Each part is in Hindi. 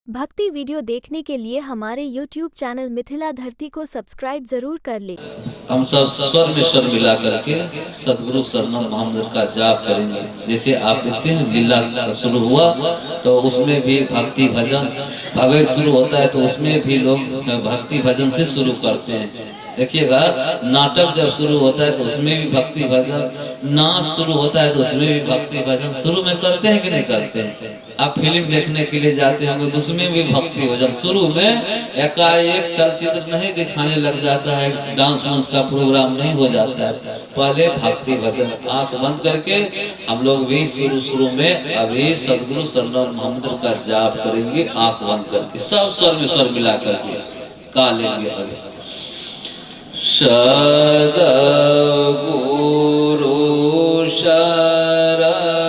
भक्ति वीडियो देखने के लिए हमारे YouTube चैनल मिथिला धरती को सब्सक्राइब जरूर कर ले। हम सब स्वर में स्वर मिला करके सदगुरु शरणम मोहम्मद का जाप करेंगे। जैसे आप देखते हैं लीला शुरू हुआ तो उसमें भी भक्ति भजन भगत शुरू होता है, तो उसमें भी लोग भक्ति भजन से शुरू करते हैं। देखिएगा नाटक जब शुरू होता है तो उसमें भी भक्ति भजन, नाच शुरू होता है तो उसमें भी भक्ति भजन शुरू में करते हैं कि नहीं करते हैं। आप फिल्म देखने के लिए जाते होंगे तो उसमें भी भक्ति भजन शुरू में एकाएक चलचित्र नहीं दिखाने लग जाता है, डांस वांस का प्रोग्राम नहीं हो जाता है, पहले भक्ति भजन। आंख बंद करके हम लोग भी शुरू में अभी सदगुरु शरणम मोहम्मद का जाप करेंगे। आंख बंद करके सब स्वर में स्वर मिला करके गा लेंगे। अभी सद्गुरु शरणं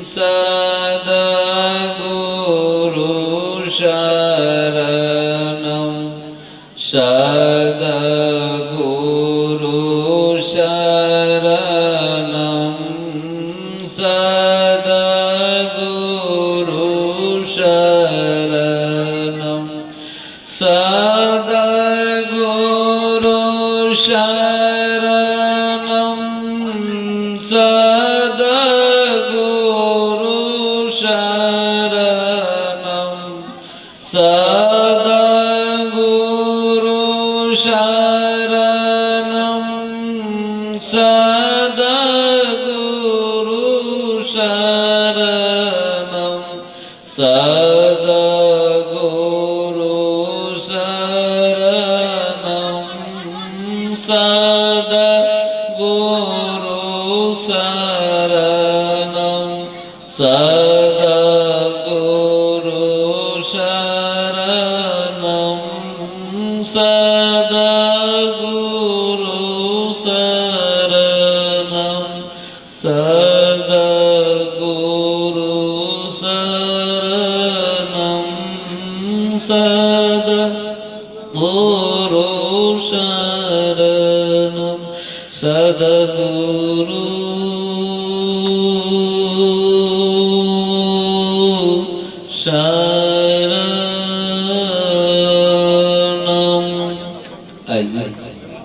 सद्गुरु शरणं सद्गुरु शरणं सद्गुरु शरणं सद्गुरु शरणं सद्गुरु शरणं सद्गुरु शरणं सद्गुरु शरणं सद्गुरु शरणं सद्गुरु शरणं सद्गुरु शरणं सद्गुरु शरणं सद्गुरु शरणं सद्गुरु शरणं सद्गुरु शरणं। आइए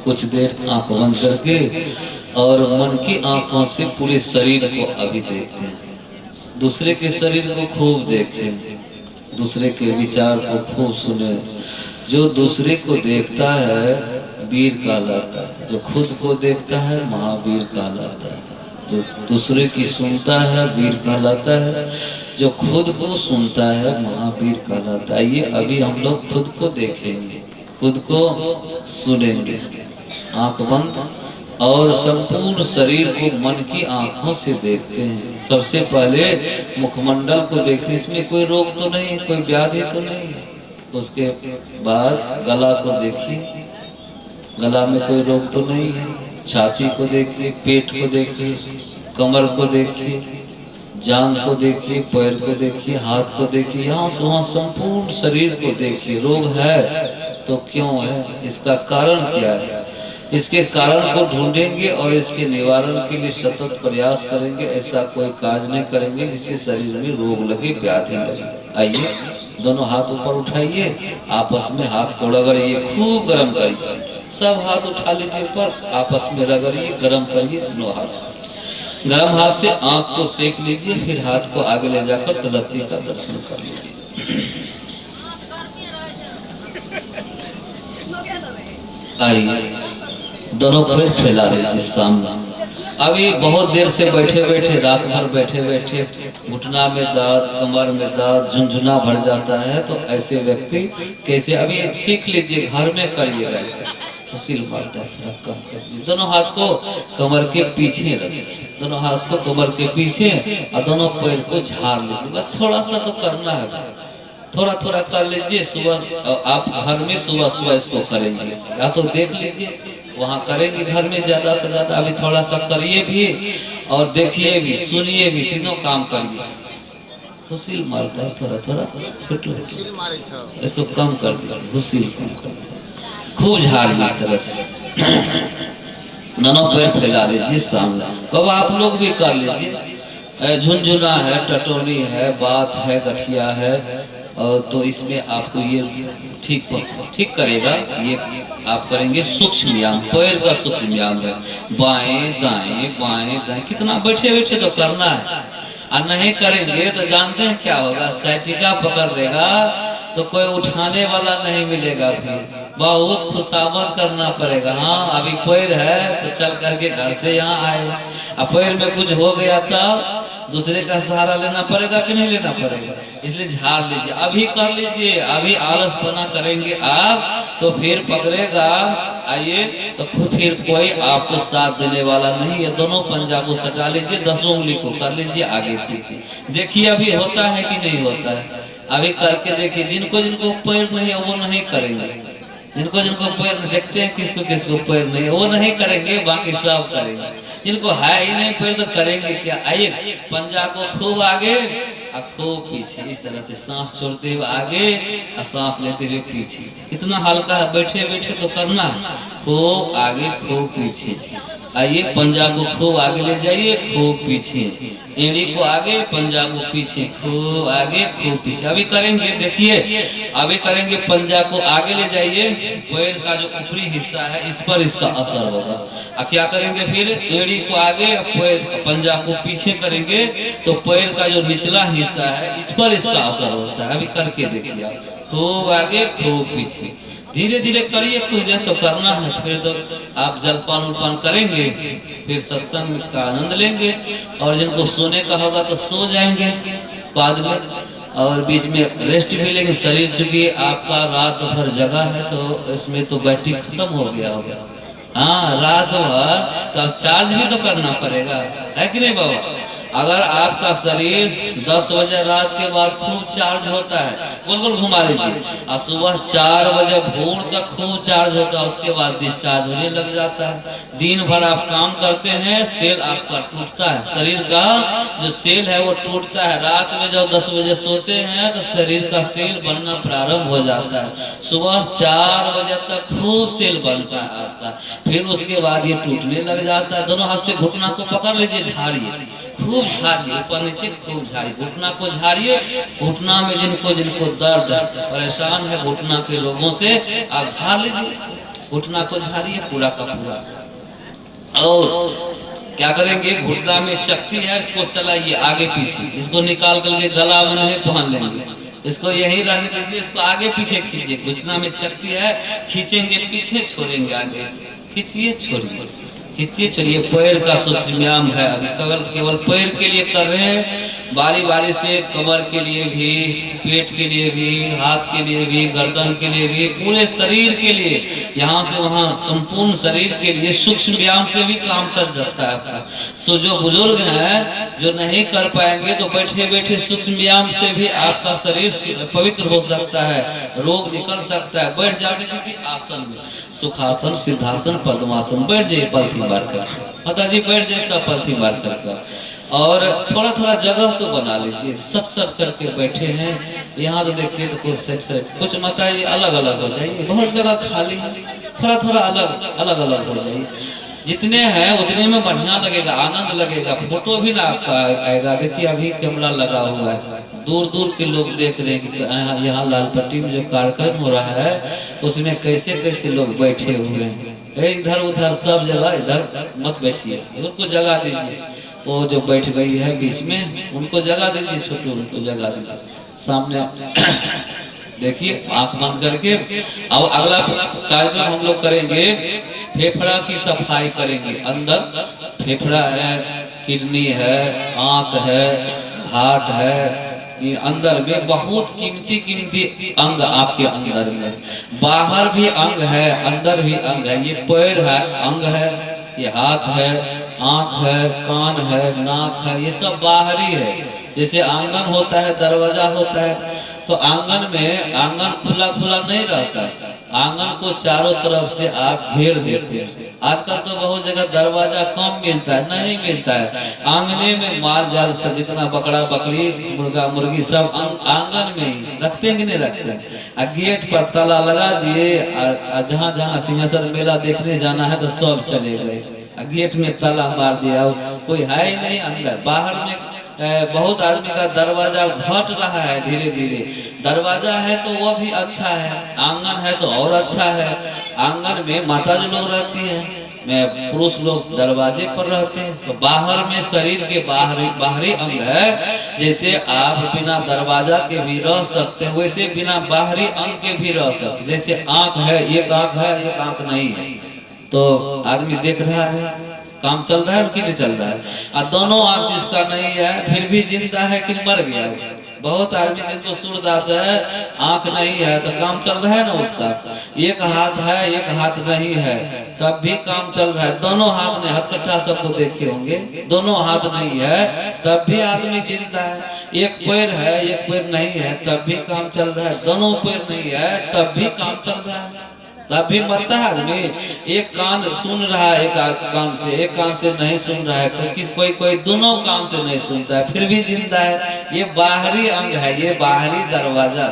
कुछ देर आंख बंद करके और मन की आंखों से पूरे शरीर को अभी देखते हैं। दूसरे के शरीर को खूब देखें, दूसरे के विचार को खूब सुने। जो दूसरे को देखता है वीर कहलाता है, जो खुद को देखता है महावीर कहलाता है। जो दूसरे की सुनता है वीर कहलाता है, जो खुद को सुनता है महावीर कहलाता है। ये अभी हम लोग खुद को देखेंगे, खुद को सुनेंगे। आंख बंद और संपूर्ण शरीर को मन की आंखों से देखते हैं। सबसे पहले मुखमंडल को देखते हैं, इसमें कोई रोग तो नहीं, कोई व्याधि तो नहीं। उसके बाद गला को देखिए, गला में कोई रोग तो नहीं है। छाती को देखिए, पेट को देखिए, कमर को देखिए, जांघ को देखिए, पैर को देखिए, हाथ को देखिए, यहाँ से वहाँ संपूर्ण शरीर को देखिए। रोग है तो क्यों है, इसका कारण क्या है, इसके कारण को ढूंढेंगे और इसके निवारण के लिए सतत प्रयास करेंगे। ऐसा कोई काज नहीं करेंगे जिससे शरीर में रोग लगे, व्याधि लगे। आइए दोनों हाथ ऊपर उठाइए, आपस में हाथ को रगड़िए, खूब गर्म करिए। सब हाथ उठा लीजिए ऊपर, आपस में रगड़िए, गर्म करिए दोनों हाथ। गर्म हाथ से आंख को सेक लीजिए, फिर हाथ को आगे ले जाकर तलती का दर्शन कर लीजिए। आइए दोनों पैर फैला लीजिए सामने। अभी बहुत देर से बैठे बैठे, रात भर बैठे बैठे घुटना में दर्द, कमर में दर्द, झुंझुना भर जाता है। तो ऐसे व्यक्ति कैसे, अभी सीख लीजिए, घर में करिएगा। फसील मारता है, कम कर दीजिए। दोनों हाथ को कमर के पीछे रखिए, दोनों हाथ को कमर के पीछे और दोनों पैर को झाड़ लीजिए। बस थोड़ा सा तो करना है, थोड़ा थोड़ा कर लीजिए। सुबह आप घर में सुबह सुबह इसको करेंगे, या तो देख लीजिए वहाँ करेंगे घर में ज्यादा से ज्यादा। अभी थोड़ा सा करिए भी और देखिए भी, सुनिए भी, तीनों काम करिए। फसील मारता है, थोड़ा थोड़ा छोटे इसको कम कर दिया, फसील कम कर दिया। खूब झाड़िए इस तरह से। दोनों पैर फैला लीजिए सामने। कब आप लोग भी कर लीजिए, झुनझुना है, टटोली है, बात है, गठिया है, और तो इसमें आपको ये ठीक करेगा। ये आप करेंगे सूक्ष्म व्यायाम, पैर का सूक्ष्म व्यायाम है, बाएं दाएं कितना बैठे बैठे तो करना है। और नहीं करेंगे तो जानते हैं क्या होगा, साइटिका पकड़ लेगा तो कोई उठाने वाला नहीं मिलेगा, फिर बहुत खुशामद करना पड़ेगा। हाँ अभी पैर है तो चल करके घर से यहाँ आए, अब पैर में कुछ हो गया तब दूसरे का सहारा लेना पड़ेगा कि नहीं लेना पड़ेगा। इसलिए झाड़ लीजिए, अभी कर लीजिए। अभी आलसपना करेंगे आप तो फिर पकड़ेगा आइए तो फिर कोई आपको साथ देने वाला नहीं है। दोनों पंजा को सटा लीजिए, 10 उंगली को कर लीजिए आगे पीछे। देखिए अभी होता है कि नहीं होता है, अभी करके देखिए। जिनको जिनको पैर नहीं है वो नहीं करेंगे, जिनको जिनको पैर देखते हैं किसको किसको पैर नहीं है वो नहीं करेंगे, बाकी सब करेंगे। जिनको है ही नहीं पैर तो करेंगे क्या। आइए पंजा को खूब आगे और खूब पीछे, इस तरह से सांस छोड़ते हुए आगे और सांस लेते हुए पीछे। इतना हल्का बैठे बैठे तो करना है, खूब आगे खूब पीछे। आइए पंजा को खूब आगे ले जाइए, खूब पीछे, एड़ी को आगे, पंजा को पीछे, खूब आगे खूब पीछे। अभी करेंगे देखिए, अभी करेंगे पंजा को आगे ले जाइए, पैर का जो ऊपरी हिस्सा है इस पर इसका असर होगा। और क्या करेंगे फिर, एड़ी को आगे, पैर पंजा को पीछे करेंगे तो पैर का जो निचला हिस्सा है इस पर इसका असर होता है। अभी करके देखिए, खूब आगे खूब पीछे, धीरे धीरे करिए। कुछ देर तो करना है, फिर तो आप जलपान उलपान करेंगे, फिर सत्संग का आनंद लेंगे। और जिनको सोने का होगा तो सो जाएंगे बाद में, और बीच में रेस्ट भी लेंगे। शरीर चूंकि आपका रात भर जगा है तो इसमें तो बैटरी खत्म हो गया होगा। हाँ रात भर तो चार्ज भी तो करना पड़ेगा, है कि नहीं बाबा। अगर आपका शरीर 10 बजे रात के बाद खूब चार्ज होता है, गोल गोल घुमा लीजिए, और सुबह 4 बजे भोर तक खूब चार्ज होता है, उसके बाद डिस्चार्ज होने लग जाता है। दिन भर आप काम करते हैं, सेल आपका टूटता है, शरीर का जो सेल है वो टूटता है। रात में जब 10 बजे सोते हैं तो शरीर का सेल बनना प्रारंभ हो जाता है। सुबह 4 बजे तक खूब सेल बनता है आपका, फिर उसके बाद ये टूटने लग जाता है। दोनों हाथ से घुटना को पकड़ लीजिए, झाड़िए, खूब झाड़िए, ऊपर नीचे खूब झाड़िए, घुटना को झाड़िए। घुटना में जिनको जिनको दर्द परेशान है घुटना के लोगों से आप झाड़ लीजिए, घुटना को झाड़िए पूरा का पूरा। और क्या करेंगे, घुटना में चक्की है इसको चलाइए आगे पीछे, इसको निकाल करके गला में नहीं पहन लेंगे, इसको यही रहने दीजिए, इसको आगे पीछे कीजिए। घुटना में चक्की है, खींचेंगे पीछे, छोड़ेंगे आगे, खींचिए छोड़िए, खींचिए चलिए। पैर का सूक्ष्म व्यायाम है, अभी केवल पैर के लिए कर रहे हैं, बारी बारी से कमर के लिए भी, पेट के लिए भी, हाथ के लिए भी, गर्दन के लिए भी, पूरे शरीर के लिए, यहाँ से वहाँ संपूर्ण शरीर के लिए सूक्ष्म व्यायाम से भी काम चल जाता है आपका। सो जो बुजुर्ग हैं जो नहीं कर पाएंगे तो बैठे बैठे सूक्ष्म व्यायाम से भी आपका शरीर पवित्र हो सकता है, रोग निकल सकता है। बैठ जाते किसी आसन में, सुखासन, सिद्धासन, पद्मासन, बैठ जाइए पलथी मार कर, माता जी बैठ जाए सब पलथी मार कर। और थोड़ा थोड़ा जगह तो बना लीजिए, सट करके बैठे हैं। यहाँ तो देखिए तो कुछ माता जी अलग अलग हो जाइए, बहुत जगह खाली है, थोड़ा थोड़ा अलग अलग हो जाइए। जितने हैं उतने में बढ़िया लगेगा, आनंद लगेगा, फोटो भी ना आपका आएगा। देखिए अभी कैमरा लगा हुआ है, दूर दूर के लोग देख रहे हैं कि यहाँ लालपट्टी में जो कार्यक्रम हो रहा है उसमें कैसे कैसे लोग बैठे हुए हैं। इधर उधर सब जगह इधर मत बैठिए, उनको जगह दीजिए। वो जो बैठ गई है बीच में उनको जगह दीजिए, छोटू उनको जगह दीजिए। सामने देखिए आंख बंद करके। अब अगला कार्यक्रम हम लोग करेंगे, फेफड़ा की सफाई करेंगे। अंदर फेफड़ा है, किडनी है, आंत है, हार्ट है, ये अंदर में बहुत कीमती अंग आपके अंदर में, बाहर भी अंग है, अंदर भी अंग है। ये पैर है, अंग है, ये हाथ है, आंख है, कान है, नाक है, ये सब बाहरी है। जैसे आंगन होता है, दरवाजा होता है, तो आंगन में आंगन खुला खुला नहीं रहता है, आंगन को चारों तरफ से आप घेर देते हैं। आजकल तो बहुत जगह दरवाजा कम मिलता है, नहीं मिलता है। आंगने में माल जाल सब जितना बकरा बकरी मुर्गा मुर्गी सब आंगन में ही रखते हैं कि नहीं रखते हैं। गेट पर ताला लगा दिए, जहाँ जहाँ सिंहासन मेला देखने जाना है तो सब चले गए, गेट में ताला मार दिया, कोई है ही नहीं अंदर। बाहर में बहुत आदमी का दरवाजा घट रहा है धीरे धीरे। दरवाजा है तो वो भी अच्छा है, आंगन है तो और अच्छा है। आंगन में माता जी लोग रहती है, में पुरुष लोग दरवाजे पर रहते हैं। तो बाहर में शरीर के बाहरी अंग है, जैसे आप बिना दरवाजा के भी रह सकते हैं, वैसे बिना बाहरी अंग के भी रह सकते। जैसे आंख है, एक आंख है, एक आंख नहीं है, तो आदमी देख रहा है, काम चल रहा है कि नहीं चल रहा है। और दोनों आंख जिसका नहीं है फिर भी जिंदा है कि मर गया। बहुत आदमी जिनको सूरदास है, आंख नहीं है, तो काम चल रहा है ना उसका। एक हाथ है, एक हाथ नहीं है, तब भी काम चल रहा है। दोनों हाथ में, हथकट्ठा सबको देखे होंगे, दोनों हाथ नहीं है तब भी आदमी जिंदा है। एक पैर है, एक पैर नहीं है, तब भी काम चल रहा है। दोनों पैर नहीं है तब भी काम चल रहा है, तब भी मरता है आदमी। एक कान सुन रहा है, एक कान से, एक कान से नहीं सुन रहा है, कोई दोनों कान से नहीं सुनता है फिर भी जिंदा है। ये बाहरी अंग है, ये बाहरी दरवाजा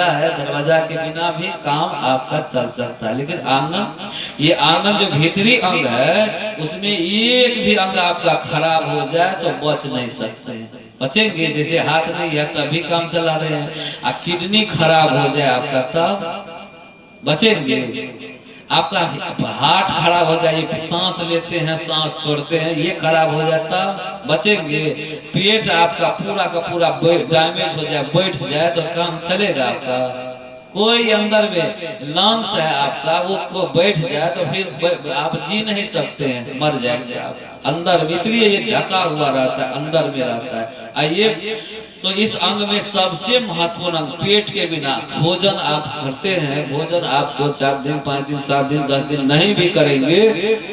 है। दरवाजा के बिना भी काम आपका चल सकता है। लेकिन आंगन, ये आंगन जो भीतरी अंग है, उसमें एक भी अंग आपका खराब हो जाए तो बच नहीं सकते हैं। बचेंगे? जैसे हाथ नहीं है तभी काम चला रहे हैं, किडनी खराब हो जाए आपका तब बचेंगे। आपका हार्ट खराब हो जाए, सांस लेते हैं सांस छोड़ते हैं, ये खराब हो जाता, बचेंगे। पेट आपका पूरा का पूरा डैमेज हो जाए, बैठ जाए तो काम चलेगा आपका। कोई अंदर में लंग्स है आपका, वो बैठ जाए तो फिर आप जी नहीं सकते हैं, मर जाएंगे आप अंदर में। इसलिए ये ढका हुआ रहता है, अंदर में रहता है। आइए, तो इस अंग में सबसे महत्वपूर्ण अंग, पेट के बिना भोजन आप करते हैं, भोजन आप 2-4 दिन, 5 दिन, 7 दिन, 10 दिन नहीं भी करेंगे